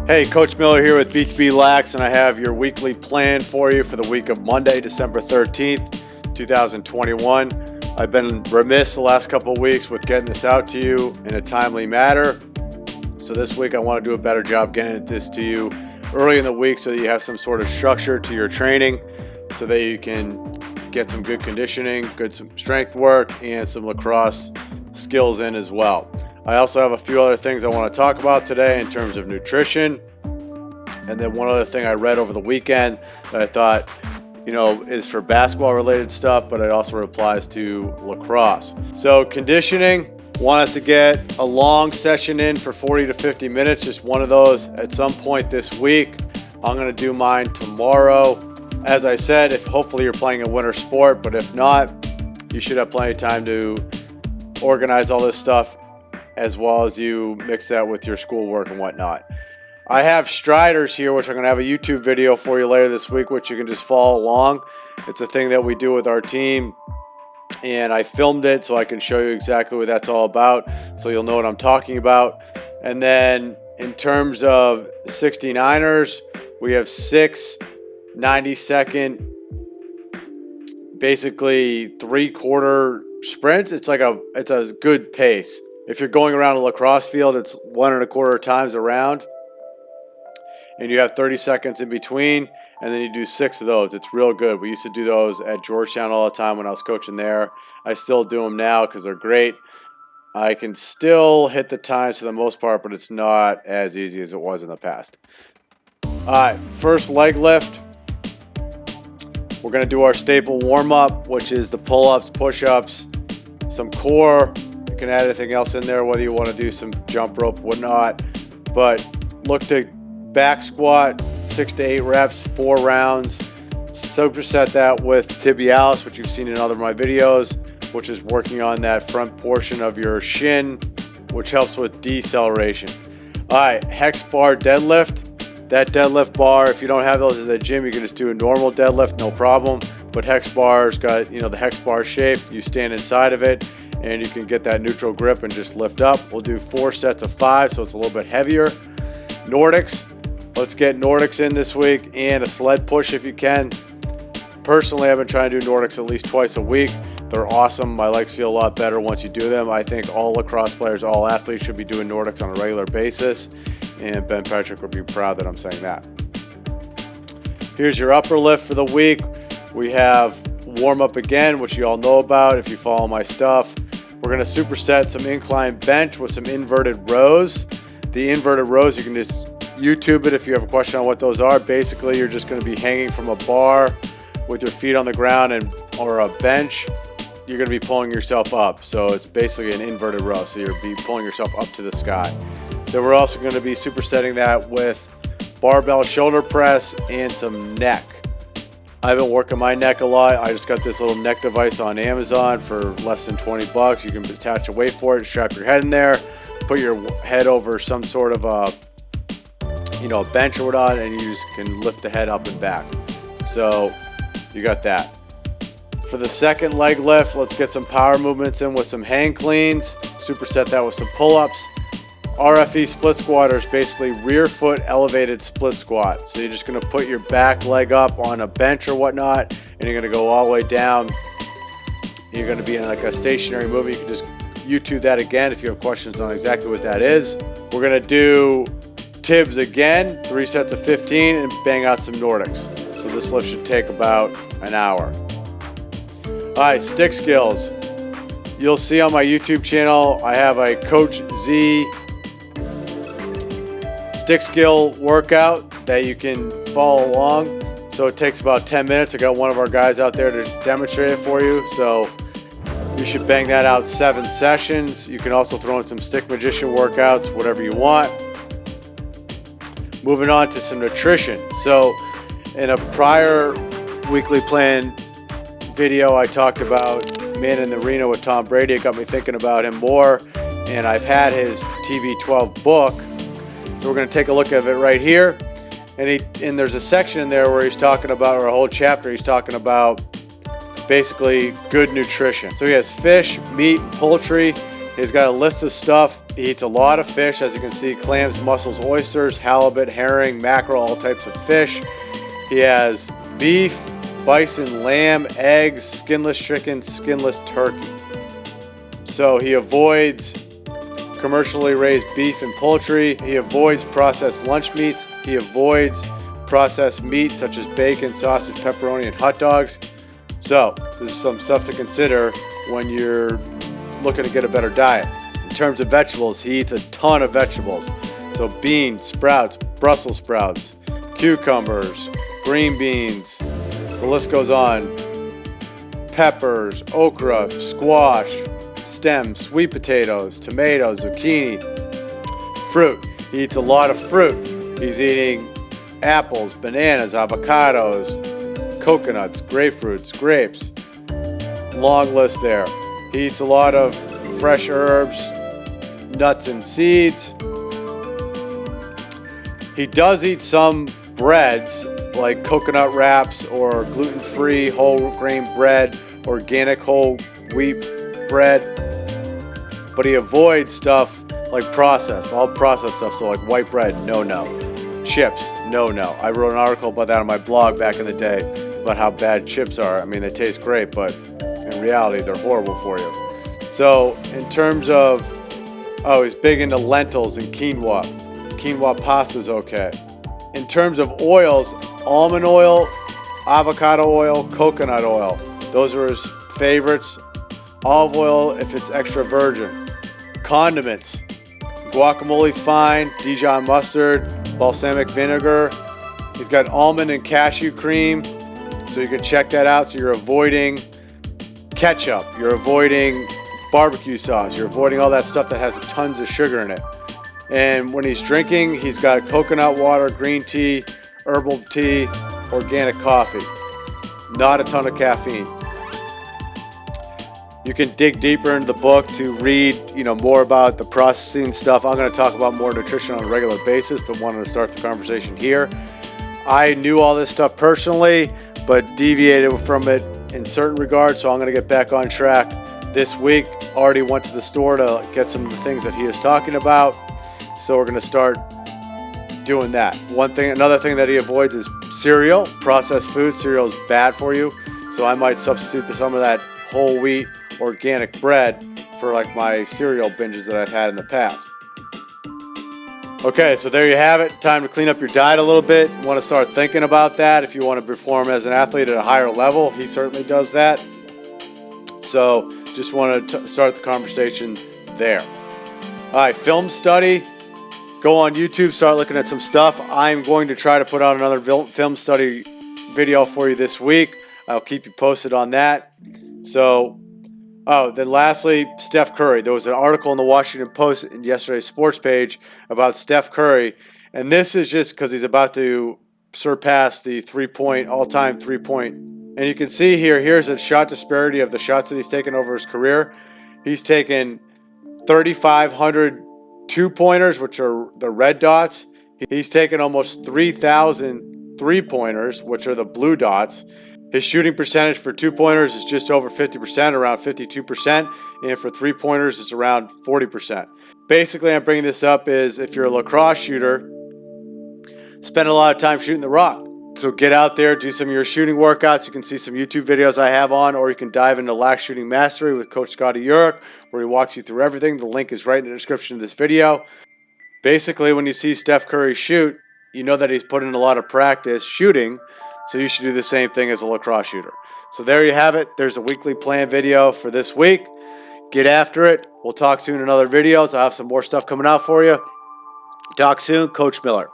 Hey, Coach Miller here with BTB Lax, and I have your weekly plan for you for the week of Monday, December 13th, 2021. I've been remiss the last couple of weeks with getting this out to you in a timely manner. So this week I want to do a better job getting this to you early in the week so that you have some sort of structure to your training so that you can get some good conditioning, some strength work, and some lacrosse skills in as well. I also have a few other things I want to talk about today in terms of nutrition. And then one other thing I read over the weekend that I thought, is for basketball related stuff, but it also applies to lacrosse. So conditioning, want us to get a long session in for 40 to 50 minutes, just one of those at some point this week. I'm going to do mine tomorrow. As I said, if hopefully you're playing a winter sport, but if not, you should have plenty of time to organize all this stuff as well as you mix that with your schoolwork and whatnot. I have Striders here, which I'm going to have a YouTube video for you later this week, which you can just follow along. It's a thing that we do with our team, and I filmed it so I can show you exactly what that's all about, so you'll know what I'm talking about. And then in terms of 69ers, we have 6 90-second, basically 3/4 sprints. It's a good pace. If you're going around a lacrosse field, it's 1 1/4 times around, and you have 30 seconds in between, and then you do 6 of those. It's real good. We used to do those at Georgetown all the time when I was coaching there. I still do them now because they're great. I can still hit the times for the most part, but it's not as easy as it was in the past. All right, first leg lift. We're going to do our staple warm-up, which is the pull-ups, push-ups, some core. You can add anything else in there, whether you want to do some jump rope, whatnot. But look to back squat, 6 to 8 reps, 4 rounds. Superset that with tibialis, which you've seen in other of my videos, which is working on that front portion of your shin, which helps with deceleration. All right, hex bar deadlift. That deadlift bar, if you don't have those at the gym, you can just do a normal deadlift, no problem. But hex bar's got, the hex bar shape. You stand inside of it, and you can get that neutral grip and just lift up. We'll do 4 sets of 5, so it's a little bit heavier. Nordics. Let's get Nordics in this week, and a sled push if you can. Personally, I've been trying to do Nordics at least twice a week. They're awesome. My legs feel a lot better once you do them. I think all lacrosse players, all athletes should be doing Nordics on a regular basis. And Ben Patrick would be proud that I'm saying that. Here's your upper lift for the week. We have warm up again, which you all know about if you follow my stuff. We're going to superset some incline bench with some inverted rows. The inverted rows, you can just YouTube it if you have a question on what those are. Basically, you're just going to be hanging from a bar with your feet on the ground or a bench. You're going to be pulling yourself up. So it's basically an inverted row. So you'll be pulling yourself up to the sky. Then we're also going to be supersetting that with barbell shoulder press and some neck. I've been working my neck a lot. I just got this little neck device on Amazon for less than $20. You can attach a weight for it, strap your head in there, put your head over some sort of a bench or whatnot, and you just can lift the head up and back. So you got that. For the second leg lift, let's get some power movements in with some hang cleans. Superset that with some pull-ups. RFE split squat is basically rear foot elevated split squat. So you're just going to put your back leg up on a bench or whatnot, and you're going to go all the way down. You're going to be in like a stationary movement. You can just YouTube that again if you have questions on exactly what that is. We're going to do tibs again, 3 sets of 15, and bang out some Nordics. So this lift should take about an hour. All right, stick skills. You'll see on my YouTube channel, I have a Coach Z stick skill workout that you can follow along. So it takes about 10 minutes. I got one of our guys out there to demonstrate it for you. So you should bang that out 7 sessions. You can also throw in some stick magician workouts, whatever you want. Moving on to some nutrition. So in a prior weekly plan video, I talked about Man in the Arena with Tom Brady. It got me thinking about him more. And I've had his TB12 book. So we're going to take a look at it right here. And there's a section in there where he's talking about, or a whole chapter, he's talking about basically good nutrition. So he has fish, meat, and poultry He's got a list of stuff. He eats a lot of fish, as you can see, clams, mussels, oysters, halibut, herring, mackerel, all types of fish. He has beef, bison, lamb, eggs, skinless chicken, skinless turkey. So he avoids commercially raised beef and poultry. He avoids processed lunch meats. He avoids processed meat such as bacon, sausage, pepperoni, and hot dogs. So this is some stuff to consider when you're looking to get a better diet. In terms of vegetables, he eats a ton of vegetables. So beans, sprouts, Brussels sprouts, cucumbers, green beans, the list goes on. Peppers, okra, squash, stems, sweet potatoes, tomatoes, zucchini, fruit. He eats a lot of fruit. He's eating apples, bananas, avocados, coconuts, grapefruits, grapes. Long list there. He eats a lot of fresh herbs, nuts and seeds. He does eat some breads like coconut wraps or gluten-free whole grain bread, organic whole wheat bread, but he avoids stuff like processed, all processed stuff, so like white bread, no. Chips, no. I wrote an article about that on my blog back in the day about how bad chips are. I mean, they taste great, but in reality, they're horrible for you. So in terms of, he's big into lentils and quinoa. Quinoa pasta's okay. In terms of oils, almond oil, avocado oil, coconut oil. Those are his favorites. Olive oil if it's extra virgin. Condiments. Guacamole's fine. Dijon mustard, balsamic vinegar. He's got almond and cashew cream, so you can check that out. So you're avoiding ketchup. You're avoiding barbecue sauce. You're avoiding all that stuff that has tons of sugar in it. And when he's drinking, he's got coconut water, green tea, herbal tea, organic coffee. Not a ton of caffeine. You can dig deeper into the book to read, more about the processing stuff. I'm going to talk about more nutrition on a regular basis, but wanted to start the conversation here. I knew all this stuff personally, but deviated from it in certain regards, so I'm going to get back on track this week. Already went to the store to get some of the things that he is talking about, so we're going to start doing that. Another thing that he avoids is cereal, processed food. Cereal is bad for you, so I might substitute some of that whole wheat organic bread for like my cereal binges that I've had in the past. Okay, so there you have it. Time to clean up your diet a little bit. You want to start thinking about that if you want to perform as an athlete at a higher level. He certainly does that. So just want to start the conversation there. All right, film study. Go on YouTube, start looking at some stuff. I'm going to try to put out another film study video for you this week. I'll keep you posted on that. Then lastly, Steph Curry. There was an article in the Washington Post in yesterday's sports page about Steph Curry. And this is just because he's about to surpass the all-time three-point. And you can see here's a shot disparity of the shots that he's taken over his career. He's taken 3,500 two-pointers, which are the red dots. He's taken almost 3,000 three-pointers, which are the blue dots. His shooting percentage for two-pointers is just over 50%, around 52%, and for three-pointers, it's around 40%. Basically, I'm bringing this up is if you're a lacrosse shooter, spend a lot of time shooting the rock. So get out there, do some of your shooting workouts. You can see some YouTube videos I have on, or you can dive into Lax Shooting Mastery with Coach Scotty Urich, where he walks you through everything. The link is right in the description of this video. Basically, when you see Steph Curry shoot, you know that he's put in a lot of practice shooting, so you should do the same thing as a lacrosse shooter. So there you have it. There's a weekly plan video for this week. Get after it. We'll talk soon in other videos. I'll have some more stuff coming out for you. Talk soon. Coach Miller.